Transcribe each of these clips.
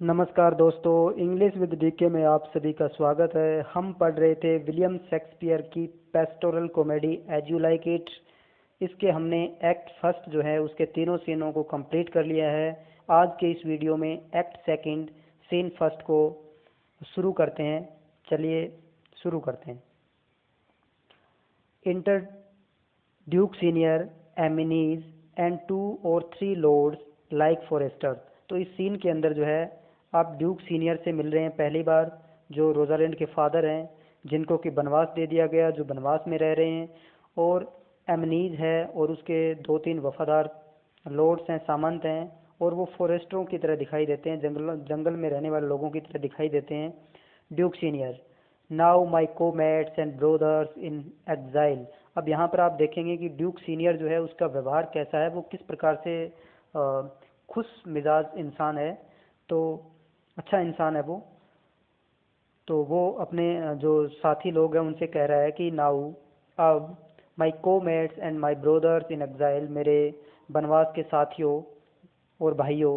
नमस्कार दोस्तों, English with DK में आप सभी का स्वागत है। हम पढ़ रहे थे विलियम शेक्सपियर की pastoral comedy As You Like It. इसके हमने एक्ट फर्स्ट जो है उसके तीनों सीनों को कंप्लीट कर लिया है। आज के इस वीडियो में एक्ट सेकंड सीन फर्स्ट को शुरू करते हैं। चलिए शुरू करते हैं। Enter Duke Senior, Amiens and 2 or 3 lords like foresters. तो इस सीन के अंदर जो है आप ड्यूक सीनियर से मिल रहे हैं पहली बार, जो रोजालैंड के फादर हैं, जिनको कि बनवास दे दिया गया, जो बनवास में रह रहे हैं। और एमनीज है और उसके 2-3 वफादार लॉर्ड्स हैं, सामंत हैं, और वो फॉरेस्टरों की तरह दिखाई देते हैं, जंगल में रहने वाले लोगों की तरह दिखाई देते हैं। Duke Senior, now my comates and brothers in exile. अब यहाँ पर आप देखेंगे कि ड्यूक सीनियर जो है उसका व्यवहार कैसा है, वो किस प्रकार से खुश मिजाज इंसान है, तो अच्छा इंसान है वो। तो वो अपने जो साथी लोग हैं उनसे कह रहा है कि नाउ, अब, my comates and my brothers in exile, मेरे बनवास के साथियों और भाइयों,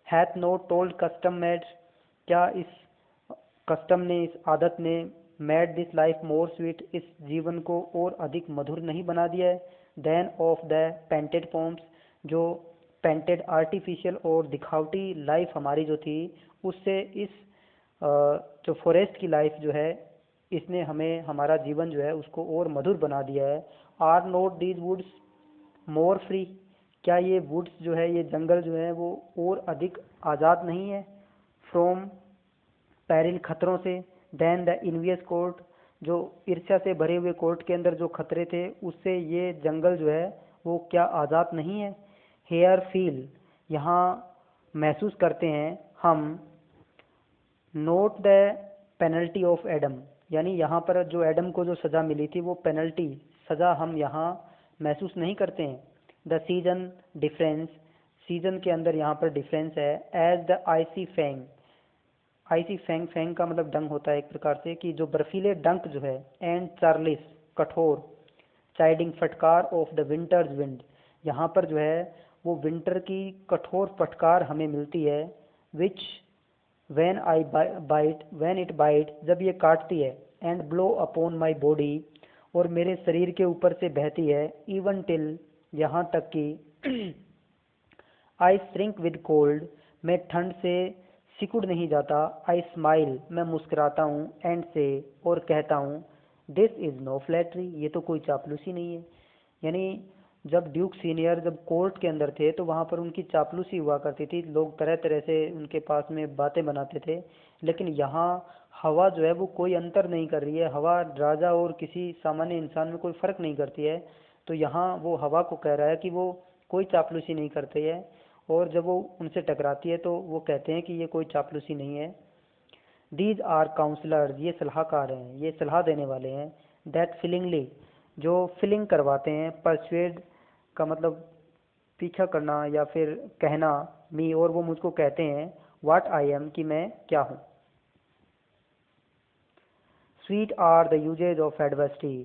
hath not old custom made, क्या इस कस्टम ने, इस आदत ने, made this life more sweet, इस जीवन को और अधिक मधुर नहीं बना दिया है, than of the painted forms, जो पेंटेड आर्टिफिशियल और दिखावटी लाइफ हमारी जो थी, उससे इस जो फॉरेस्ट की लाइफ जो है, इसने हमें, हमारा जीवन जो है उसको और मधुर बना दिया है। Are not these woods more free, क्या ये वुड्स जो है, ये जंगल जो है वो और अधिक आज़ाद नहीं है, फ्रॉम पैरिल, खतरों से, देन द इनवियस कोर्ट, जो ईर्ष्या से भरे हुए कोर्ट के अंदर जो खतरे थे उससे ये जंगल जो है वो क्या आज़ाद नहीं है। हेयर फील, यहाँ महसूस करते हैं हम, note the penalty of Adam, यानी यहाँ पर जो एडम को जो सज़ा मिली थी वो पेनल्टी, सज़ा हम यहाँ महसूस नहीं करते हैं। द सीजन डिफरेंस, सीजन के अंदर यहाँ पर डिफरेंस है। As the icy fang, icy fang, fang का मतलब डंक होता है एक प्रकार से, कि जो बर्फीले डंक जो है। एंड चार्लिस, कठोर, चाइडिंग, फटकार ऑफ द विंटर्स विंड, यहाँ पर जो है वो विंटर की कठोर फटकार हमें मिलती है। विच व्हेन इट बाइट, जब ये काटती है। And blow upon my body, और मेरे शरीर के ऊपर से बहती है। इवन टिल, यहाँ तक कि आई श्रिंक विद कोल्ड, मैं ठंड से सिकुड़ नहीं जाता। आई स्माइल, मैं मुस्कुराता हूँ। एंड से, और कहता हूँ, दिस इज़ नो फ्लैटरी, ये तो कोई चापलूसी नहीं है। यानी जब ड्यूक सीनियर जब कोर्ट के अंदर थे तो वहाँ पर उनकी चापलूसी हुआ करती थी, लोग तरह तरह से उनके पास में बातें बनाते थे। लेकिन यहाँ हवा जो है वो कोई अंतर नहीं कर रही है, हवा राजा और किसी सामान्य इंसान में कोई फ़र्क नहीं करती है। तो यहाँ वो हवा को कह रहा है कि वो कोई चापलूसी नहीं करती है, और जब वो उनसे टकराती है तो वो कहते हैं कि ये कोई चापलूसी नहीं है। दीज आर काउंसलर्स, ये सलाहकार हैं, ये सलाह देने वाले हैं। दैट फिलिंगली, जो फिलिंग करवाते हैं। परsuade का मतलब पीछा करना या फिर कहना। मी, और वो मुझको कहते हैं, व्हाट आई एम, कि मैं क्या हूँ। Sweet are the uses of adversity,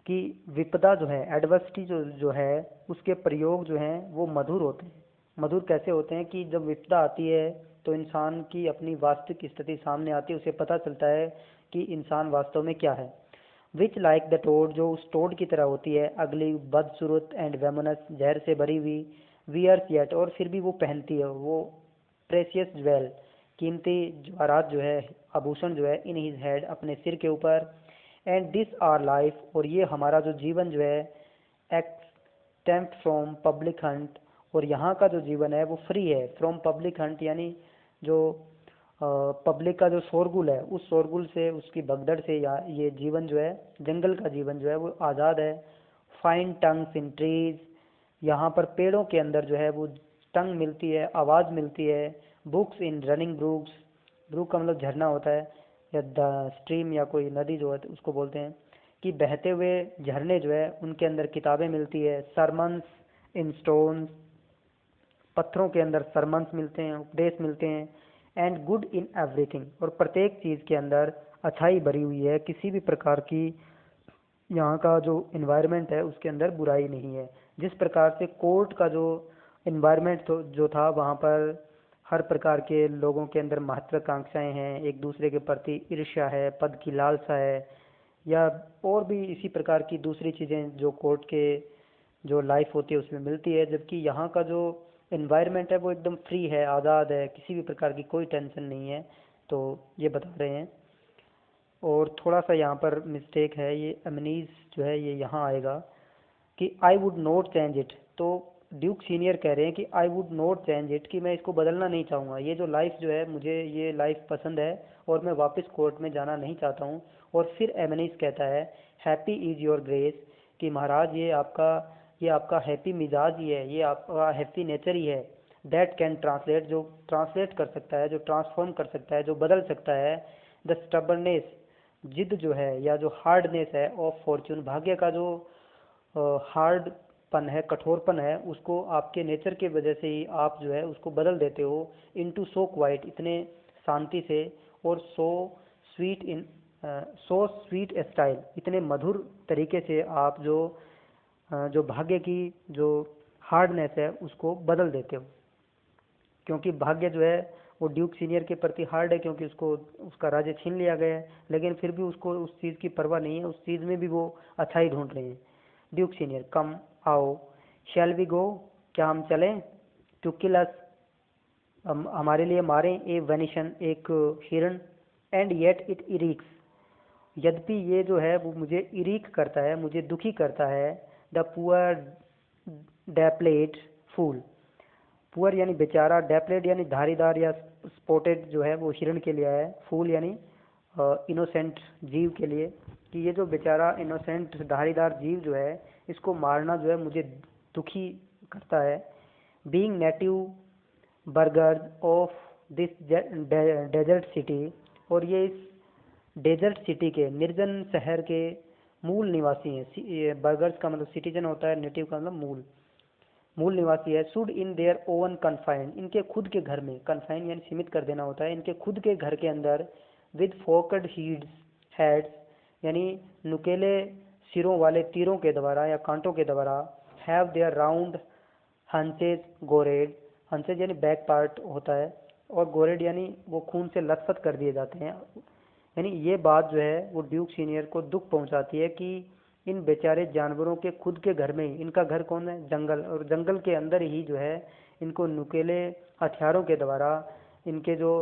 कि विपदा जो है, एडवर्सिटी जो है उसके प्रयोग जो हैं वो मधुर होते हैं। मधुर कैसे होते हैं कि जब विपदा आती है तो इंसान की अपनी वास्तविक स्थिति सामने आती है, उसे पता चलता है कि इंसान वास्तव में क्या है। विच लाइक द टोड, जो उस टोड की तरह होती है, अगली, बदसूरत एंड वेमनस, जहर से भरी हुई। वियर्स येट, और फिर भी वो पहनती है वो। प्रेसियस ज्वेल, कीमती जवाहरात जो है, आभूषण जो है, इन हिज हेड, अपने सिर के ऊपर। एंड दिस आर लाइफ, और ये हमारा जो जीवन जो है, एक्सटेम्प्ट फ्रॉम पब्लिक हंट, और यहाँ का जो जीवन है वो फ्री है फ्रॉम पब्लिक हंट, यानी जो पब्लिक का जो शोरगुल है उस शोरगुल से, उसकी भगदड़ से, या ये जीवन जो है, जंगल का जीवन जो है वो आज़ाद है। फाइन टंग्स इन ट्रीज, यहाँ पर पेड़ों के अंदर जो है वो टंग मिलती है, आवाज़ मिलती है। Books in running brooks, brook का मतलब झरना होता है, या द स्ट्रीम, या कोई नदी जो है तो उसको बोलते हैं, कि बहते हुए झरने जो है उनके अंदर किताबें मिलती है। सरमन्स इन स्टोन्स, पत्थरों के अंदर सरमन्स मिलते हैं, उपदेश मिलते हैं। एंड गुड इन एवरीथिंग, और प्रत्येक चीज़ के अंदर अच्छाई भरी हुई है, किसी भी प्रकार की यहाँ का जो इन्वायरमेंट है उसके अंदर बुराई नहीं है। जिस प्रकार से कोर्ट का जो इन्वायरमेंट जो था, वहाँ पर हर प्रकार के लोगों के अंदर महत्वाकांक्षाएं हैं, एक दूसरे के प्रति ईर्ष्या है, पद की लालसा है, या और भी इसी प्रकार की दूसरी चीज़ें जो कोर्ट के जो लाइफ होती है उसमें मिलती है। जबकि यहाँ का जो एनवायरनमेंट है वो एकदम फ्री है, आज़ाद है, किसी भी प्रकार की कोई टेंशन नहीं है। तो ये बता रहे हैं। और थोड़ा सा यहाँ पर मिस्टेक है, ये एमनीज जो है ये यहाँ आएगा कि I would not change it. तो ड्यूक सीनियर कह रहे हैं कि I would not change it, कि मैं इसको बदलना नहीं चाहूँगा, ये जो लाइफ जो है मुझे ये लाइफ पसंद है और मैं वापस कोर्ट में जाना नहीं चाहता हूँ। और फिर एमनीज कहता है हैप्पी इज़ योर ग्रेस, कि महाराज ये आपका हैप्पी मिजाज ही है, ये आपका हैप्पी नेचर ही है। दैट कैन ट्रांसलेट, जो ट्रांसलेट कर सकता है, जो ट्रांसफॉर्म कर सकता है, जो बदल सकता है द स्टबर्नेस, जिद जो है या जो हार्डनेस है ऑफ फॉर्च्यून, भाग्य का जो हार्डपन है, कठोरपन है, उसको आपके नेचर के वजह से ही आप जो है उसको बदल देते हो इनटू सो क्वाइट, इतने शांति से, और सो स्वीट स्टाइल, इतने मधुर तरीके से आप जो भाग्य की जो हार्डनेस है उसको बदल देते हो। क्योंकि भाग्य जो है वो ड्यूक सीनियर के प्रति हार्ड है, क्योंकि उसको उसका राज्य छीन लिया गया है, लेकिन फिर भी उसको उस चीज़ की परवाह नहीं है, उस चीज़ में भी वो अच्छाई ढूंढ रहे हैं। ड्यूक सीनियर कम आओ, शैल वी गो, क्या हम चलें, टू किल अस, हमारे लिए मारें, ए वेनिशन, एक हिरण, एंड येट इट इरिक्स, यद्यपि ये जो है वो मुझे इरिक करता है, मुझे दुखी करता है, द पुअर डेप्लेट फूल, पुअर यानी बेचारा, डेप्लेट यानी धारीदार या स्पॉटेड जो है वो हिरण के लिए है, फूल यानी इनोसेंट जीव के लिए, कि ये जो बेचारा इनोसेंट धारीदार जीव जो है इसको मारना जो है मुझे दुखी करता है। Being native burghers of this desert city, और ये इस डेजर्ट सिटी के, निर्जन शहर के मूल निवासी हैं। बर्गर्स का मतलब सिटीजन होता है, नेटिव का मतलब मूल निवासी है। Should in their own confine, इनके खुद के घर में, कन्फाइन यानी सीमित कर देना होता है, इनके खुद के घर के अंदर, विद फोकड हेड्स यानी नुकेले सिरों वाले तीरों के द्वारा या कांटों के द्वारा, हैव देयर राउंड हंचेज गोरेड, हंचेज यानी बैक पार्ट होता है, और गोरेड यानी वो खून से लथपथ कर दिए जाते हैं। यानी ये बात जो है वो ड्यूक सीनियर को दुख पहुंचाती है कि इन बेचारे जानवरों के खुद के घर में ही, इनका घर कौन है, जंगल, और जंगल के अंदर ही जो है इनको नुकेले हथियारों के द्वारा इनके जो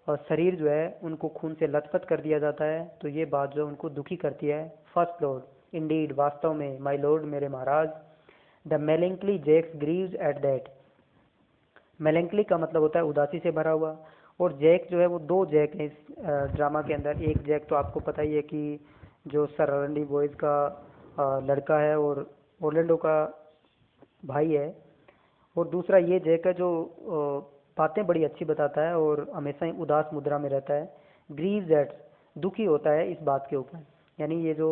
शरीर जो है उनको खून से लथपथ कर दिया जाता है। तो ये बात जो उनको दुखी करती है। फर्स्ट लॉर्ड, इंडीड, वास्तव में, माय लॉर्ड, मेरे महाराज, the melancholy Jaques grieves at that, melancholy का मतलब होता है उदासी से भरा हुआ, और जैक जो है वो दो जैक हैं इस ड्रामा के अंदर। एक जैक तो आपको पता ही है कि जो सर रंडी बॉयज का लड़का है और ओरलैंडो का भाई है, और दूसरा ये जैक है जो बातें बड़ी अच्छी बताता है और हमेशा ही उदास मुद्रा में रहता है। ग्रीव्स एट, दुखी होता है इस बात के ऊपर, यानी ये जो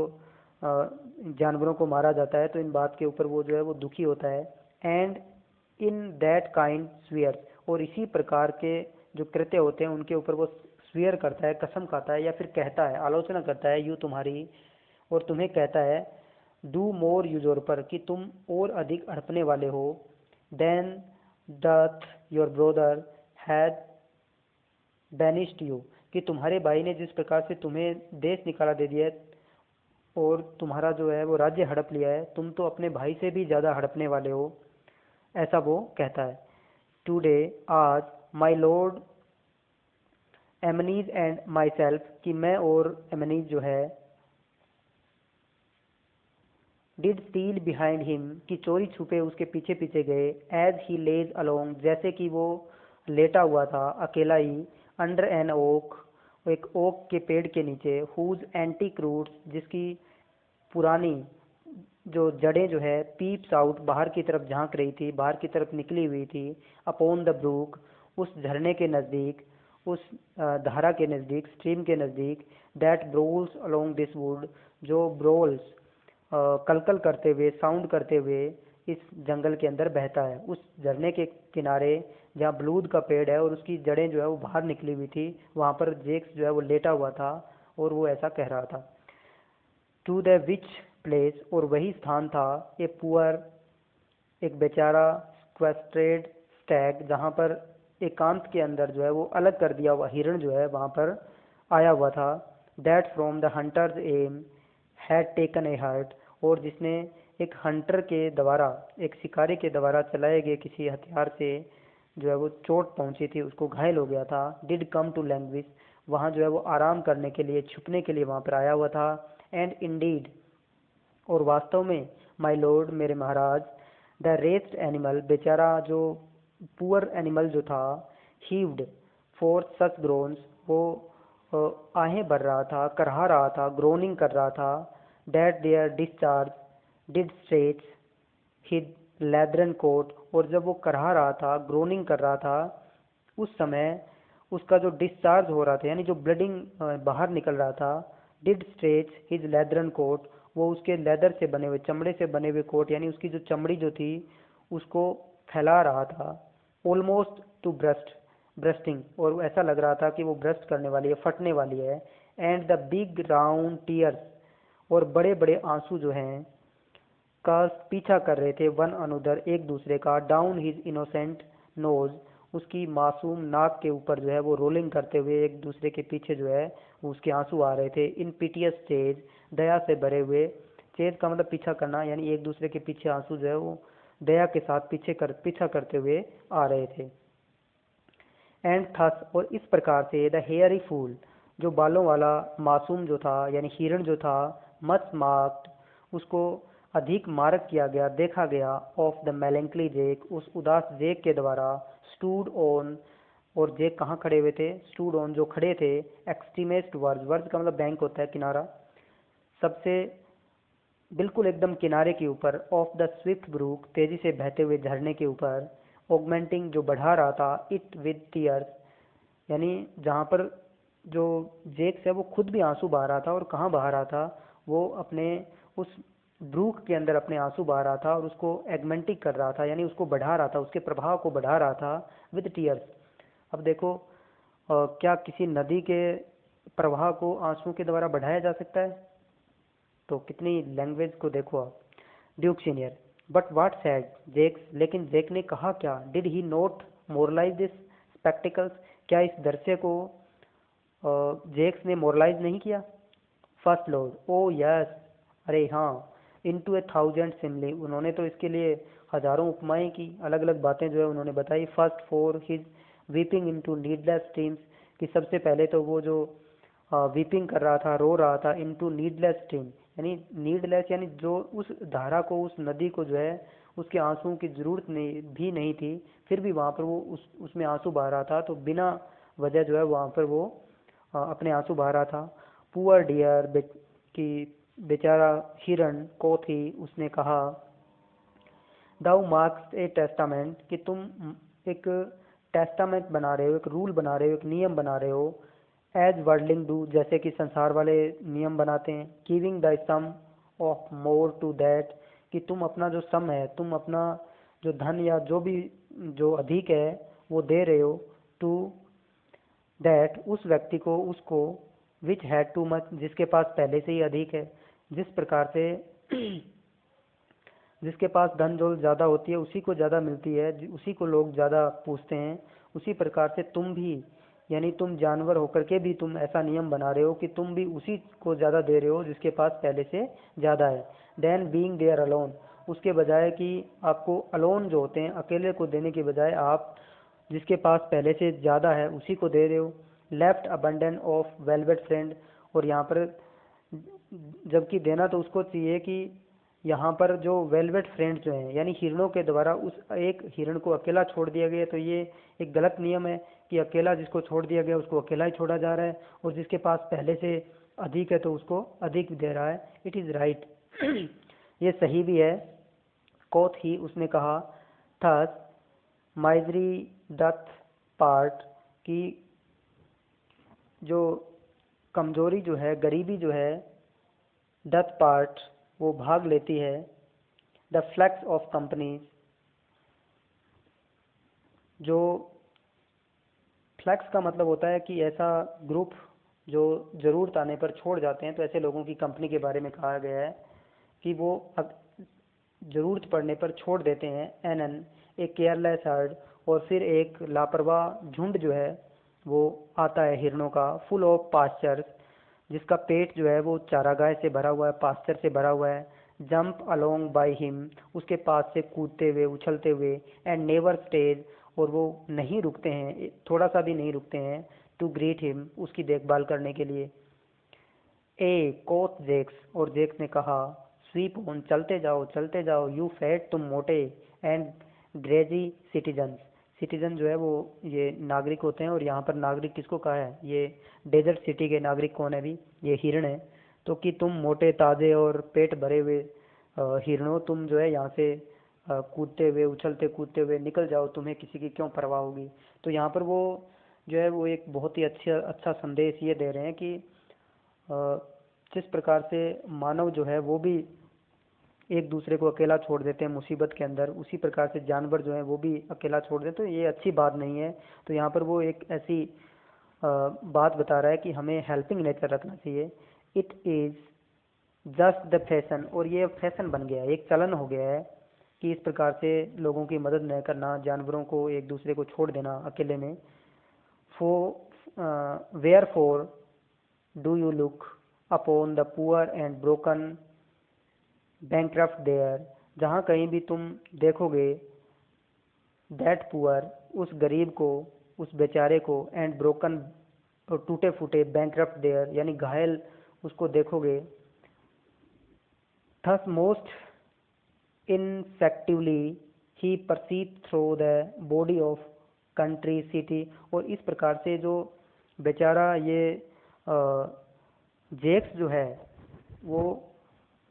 जानवरों को मारा जाता है तो इन बात के ऊपर वो जो है वो दुखी होता है। And in that kind severe, और इसी प्रकार के जो कृत्य होते हैं उनके ऊपर वो स्वीयर करता है, कसम खाता है, या फिर कहता है, आलोचना करता है, यू तुम्हारी, और तुम्हें कहता है, डू मोर यूजोरपर, कि तुम और अधिक हड़पने वाले हो, than doth your brother had banished you, कि तुम्हारे भाई ने जिस प्रकार से तुम्हें देश निकाला दे दिया है और तुम्हारा जो है वो राज्य हड़प लिया है, तुम तो अपने भाई से भी ज़्यादा हड़पने वाले हो, ऐसा वो कहता है। टुडे, आज, my lord Amiens and myself, कि मैं और एमनीज जो है, डिड स्टील बिहाइंड हिम, कि चोरी छुपे उसके पीछे पीछे गए, एज ही लेज अलोंग, जैसे कि वो लेटा हुआ था अकेला ही, अंडर एन ओक, एक ओक के पेड़ के नीचे, हुज एंटीक रूट्स, जिसकी पुरानी जो जड़ें जो है, पीप्स आउट, बाहर की तरफ झांक रही थी, बाहर की तरफ निकली हुई थी, अपॉन द ब्रूक, उस झरने के नज़दीक, उस धारा के नज़दीक, स्ट्रीम के नज़दीक, that Broyles along this would, जो ब्रोल्स कलकल करते हुए, साउंड करते हुए इस जंगल के अंदर बहता है। उस झरने के किनारे जहाँ बलूद का पेड़ है और उसकी जड़ें जो है वो बाहर निकली हुई थी, वहाँ पर जेक्स जो है वो लेटा हुआ था और वो ऐसा कह रहा था। टू द विच प्लेस, और वही स्थान था, ए पुअर, एक बेचारा, स्क्वेस्ट्रेड स्टैग, जहाँ पर एकांत के अंदर जो है वो अलग कर दिया हुआ हिरण जो है वहाँ पर आया हुआ था। That from the hunters aim had taken a hurt, और जिसने एक हंटर के द्वारा, एक शिकारी के द्वारा चलाए गए किसी हथियार से जो है वो चोट पहुंची थी, उसको घायल हो गया था। डिड कम टू लैंग्वेज, वहाँ जो है वो आराम करने के लिए, छुपने के लिए वहाँ पर आया हुआ था। एंड इंडीड, और वास्तव में, माय लॉर्ड, मेरे महाराज, द रेस्ड एनिमल, बेचारा जो पुअर एनिमल जो था, हीव्ड फॉर सच ग्रोन्स, वो आहें भर रहा था, करहा रहा था, ग्रोनिंग कर रहा था। That their discharge did stretch his leathern coat, और जब वो करहा रहा था, ग्रोनिंग कर रहा था, उस समय उसका जो डिस्चार्ज हो रहा था, यानी जो ब्लडिंग बाहर निकल रहा था, did stretch his leathern coat, वो उसके लेदर से बने हुए, चमड़े से बने हुए कोट, यानी उसकी जो चमड़ी जो थी उसको फैला रहा था। ऑलमोस्ट टू ब्रस्टिंग, और ऐसा लग रहा था कि वो ब्रस्ट करने वाली है, फटने वाली है। And the big round tears, और बड़े बड़े आंसू जो हैं का पीछा कर रहे थे, वन अनदर, एक दूसरे का, डाउन हिज इनोसेंट नोज, उसकी मासूम नाक के ऊपर जो है वो रोलिंग करते हुए एक दूसरे के पीछे जो है उसके आंसू आ रहे थे। इन पिटियस चेज, दया से भरे हुए, चेज का मतलब पीछा करना, यानी एक दूसरे के पीछे आंसू जो है वो दया के साथ पीछा करते हुए आ रहे थे। एंड थस, और इस प्रकार से, द हेयरी फूल, जो बालों वाला मासूम जो था, यानी हिरण जो था, मच मार्क्ड, उसको अधिक मार्क किया गया, देखा गया, ऑफ द मेलेंकली जेक, उस उदास जेक के द्वारा, स्टूड ऑन, और जेक कहाँ खड़े हुए थे, स्टूड ऑन, जो खड़े थे, एक्सट्रीमेस्ट वर्ज, वर्ज का मतलब बैंक होता है, किनारा, सबसे बिल्कुल एकदम किनारे के ऊपर, ऑफ द स्विफ्ट ब्रूक, तेजी से बहते हुए झरने के ऊपर, ऑगमेंटिंग, जो बढ़ा रहा था, इट विद टीयर्स, यानी जहाँ पर जो जेक्स है वो खुद भी आंसू बहा रहा था, और कहाँ बहा रहा था, वो अपने उस ब्रूक के अंदर अपने आंसू बहा रहा था, और उसको एगमेंटिक कर रहा था, यानी उसको बढ़ा रहा था, उसके प्रभाव को बढ़ा रहा था, विद टीयर्स। अब देखो, क्या किसी नदी के प्रवाह को आंसू के द्वारा बढ़ाया जा सकता है? तो कितनी लैंग्वेज को देखो आप। Duke Senior, but what said Jaques, लेकिन जेक ने कहा क्या? Did he not moralise this spectacles, क्या इस दृश्य को जेक्स ने मोरलाइज नहीं किया? फर्स्ट लॉर्ड, ओ यस, अरे हाँ, इनटू ए थाउजेंड सिमली, उन्होंने तो इसके लिए हजारों उपमाएं की, अलग अलग बातें जो है उन्होंने बताई। First for his weeping into needless streams, कि सबसे पहले तो वो जो वीपिंग कर रहा था, रो रहा था, इनटू नीडलेस स्ट्रीम, यानी नीडलेस, यानी जो उस धारा को, उस नदी को जो है उसके आंसुओं की जरूरत भी नहीं थी, फिर भी वहाँ पर वो उसमें आंसू बहा रहा था, तो बिना वजह जो है वहाँ पर वो अपने आंसू बहा रहा था। पुअर डियर, कि बेचारा हिरण को थी, उसने कहा, दाउ मार्क्स ए टेस्टामेंट, कि तुम एक टेस्टामेंट बना रहे हो, एक रूल बना रहे हो, एक नियम बना रहे हो, एज वर्ल्डलिंग डू, जैसे कि संसार वाले नियम बनाते हैं, giving the sum of more to that, कि तुम अपना जो सम है, तुम अपना जो धन या जो भी जो अधिक है वो दे रहे हो, टू दैट, उस व्यक्ति को, उसको, विच हैड टू मच, जिसके पास पहले से ही अधिक है। जिस प्रकार से जिसके पास धन जो ज़्यादा होती है उसी को ज़्यादा मिलती है, उसी को लोग ज़्यादा पूछते हैं, उसी प्रकार से तुम भी, यानी तुम जानवर होकर के भी तुम ऐसा नियम बना रहे हो कि तुम भी उसी को ज़्यादा दे रहे हो जिसके पास पहले से ज़्यादा है। देन बीइंग देयर अलोन, उसके बजाय कि आपको अलोन जो होते हैं, अकेले को देने के बजाय आप जिसके पास पहले से ज़्यादा है उसी को दे रहे हो। Left abandon of velvet friend, और यहाँ पर जबकि देना तो उसको चाहिए कि यहाँ पर जो वेलवेट फ्रेंड्स जो हैं, यानी हिरणों के द्वारा उस एक हिरण को अकेला छोड़ दिया गया, तो ये एक गलत नियम है कि अकेला जिसको छोड़ दिया गया उसको अकेला ही छोड़ा जा रहा है, और जिसके पास पहले से अधिक है तो उसको अधिक दे रहा है। इट इज़ राइट, ये सही भी है। कोथ ही, उसने कहा, थस माइजरी डथ पार्ट, की जो कमजोरी जो है, गरीबी जो है, डथ पार्ट, वो भाग लेती है, द फ्लैक्स ऑफ कंपनीज, जो फ्लैक्स का मतलब होता है कि ऐसा ग्रुप जो ज़रूरत आने पर छोड़ जाते हैं, तो ऐसे लोगों की कंपनी के बारे में कहा गया है कि वो ज़रूरत पड़ने पर छोड़ देते हैं। एन ए केयरलेस हर्ड, और फिर एक लापरवाह झुंड जो है वो आता है हिरणों का, फुल ऑफ पास्चर्स, जिसका पेट जो है वो चारागाह से भरा हुआ है, पास्चर से भरा हुआ है। जंप अलोंग बाय हिम, उसके पास से कूदते हुए, उछलते हुए। एंड नेवर स्टेज, और वो नहीं रुकते हैं, थोड़ा सा भी नहीं रुकते हैं, टू ग्रीट हिम, उसकी देखभाल करने के लिए। ए कोथ जेक्स, और जेक्स ने कहा, स्वीप ऑन, चलते जाओ, यू फैट, तुम मोटे, एंड ग्रेजी सिटीजन, सिटीजन जो है वो ये नागरिक होते हैं, और यहाँ पर नागरिक किसको कहा है, ये डेजर्ट सिटी के नागरिक कौन है भी, ये हिरण है। तो कि तुम मोटे ताजे और पेट भरे हुए हिरणों, तुम जो है यहाँ से कूदते हुए, उछलते कूदते हुए निकल जाओ, तुम्हें किसी की क्यों परवाह होगी। तो यहाँ पर वो जो है वो एक बहुत ही अच्छा संदेश ये दे रहे हैं कि जिस प्रकार से मानव जो है वो भी एक दूसरे को अकेला छोड़ देते हैं मुसीबत के अंदर, उसी प्रकार से जानवर जो है वो भी अकेला छोड़ देते हैं, तो ये अच्छी बात नहीं है। तो यहाँ पर वो एक ऐसी बात बता रहा है कि हमें हेल्पिंग नेचर रखना चाहिए। It is just the fashion, और ये फैशन बन गया है, एक चलन हो गया है कि इस प्रकार से लोगों की मदद न करना, जानवरों को एक दूसरे को छोड़ देना अकेले में। Wherefore do you look upon the poor and broken bankrupt there, जहाँ कहीं भी तुम देखोगे दैट पुअर, उस गरीब को, उस बेचारे को, एंड ब्रोकन, टूटे फूटे, बैंक्रफ्ट देयर यानी घायल, उसको देखोगे। Thus most invectively he perceive through the body of country city, और इस प्रकार से जो बेचारा ये जेक्स जो है वो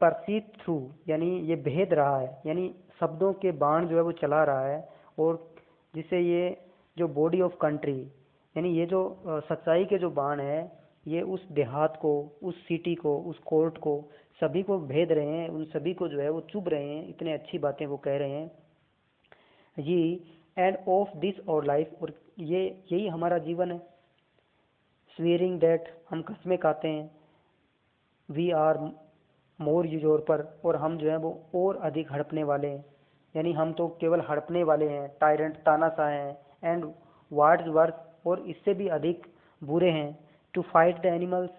परसीव थ्रू यानी ये भेद रहा है, यानी शब्दों के बाण जो है वो चला रहा है, और जिससे ये जो बॉडी ऑफ कंट्री यानी ये जो सच्चाई के जो बाण है, ये उस देहात को, उस सिटी को, उस कोर्ट को, सभी को भेद रहे हैं, उन सभी को जो है वो चुभ रहे हैं, इतने अच्छी बातें वो कह रहे हैं। ये एंड ऑफ दिस और लाइफ, और ये यही हमारा जीवन है। स्वीयरिंग डेट, हम कस्में खाते हैं। वी आर मोर यूजोर पर, और हम जो है वो और अधिक हड़पने वाले हैं, यानी हम तो केवल हड़पने वाले हैं, टायरेंट, तानाशाह हैं। एंड वार्ड्स वर्स, और इससे भी अधिक बुरे हैं। टू फाइट द एनिमल्स,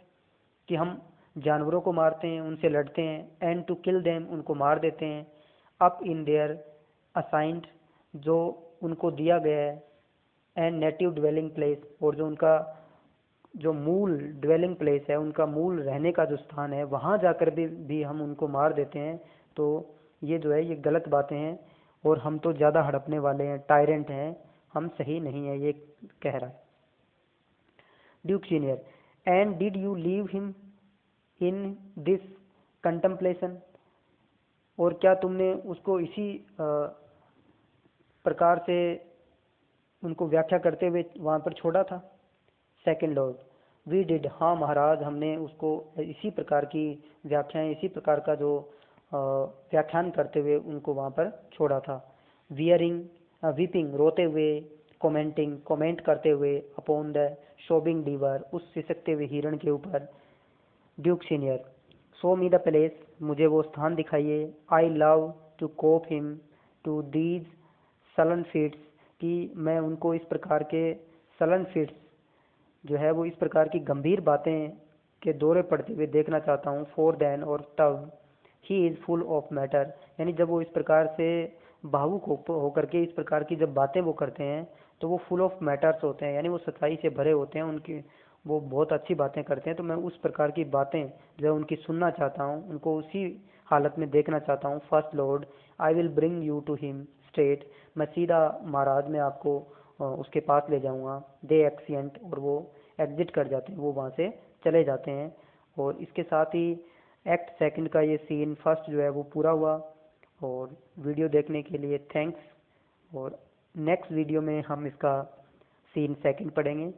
कि हम जानवरों को मारते हैं, उनसे लड़ते हैं। एंड टू किल देम, उनको मार देते हैं। अप इन देयर असाइंड, जो उनको दिया गया है। एंड नेटिव ड्वेलिंग प्लेस, और जो उनका जो मूल ड्वेलिंग प्लेस है, उनका मूल रहने का जो स्थान है, वहाँ जाकर भी हम उनको मार देते हैं। तो ये जो है ये गलत बातें हैं, और हम तो ज़्यादा हड़पने वाले हैं, टायरेंट हैं, हम सही नहीं है, ये कह रहा है Duke Senior. And did you leave him in this contemplation, और क्या तुमने उसको इसी प्रकार से उनको व्याख्या करते हुए वहाँ पर छोड़ा था। सेकेंड लॉर्ड, वी डिड, हाँ महाराज, हमने उसको इसी प्रकार की व्याख्याएं, इसी प्रकार का जो व्याख्यान करते हुए उनको वहाँ पर छोड़ा था। वियरिंग, वीपिंग, रोते हुए। कमेंटिंग, कमेंट करते हुए। अपॉन द शोबिंग डीवर, उस सिसकते हुए हिरण के ऊपर। Duke Senior, show me the place, मुझे वो स्थान दिखाइए। I love to cope him to these sullen fits, कि मैं उनको इस प्रकार के सलन फीट्स जो है वो इस प्रकार की गंभीर बातें के दौरे पड़ते हुए देखना चाहता हूँ। फॉर देन, और तब। He is full of matter, यानी जब वो इस प्रकार से भावुक होकर के इस प्रकार की जब बातें वो करते हैं, तो वो फुल ऑफ मैटर्स होते हैं, यानी वो सच्चाई से भरे होते हैं, उनकी वो बहुत अच्छी बातें करते हैं। तो मैं उस प्रकार की बातें जो उनकी सुनना चाहता हूँ, उनको उसी हालत में देखना चाहता हूँ। First lord, I will bring you to him straight, मैं सीधा महाराज में आपको उसके पास ले जाऊंगा। दे एक्सियंट, और वो एग्जिट कर जाते हैं, वो वहाँ से चले जाते हैं। और इसके साथ ही एक्ट सेकंड का ये सीन फर्स्ट जो है वो पूरा हुआ। और वीडियो देखने के लिए थैंक्स, और नेक्स्ट वीडियो में हम इसका सीन सेकंड पढ़ेंगे।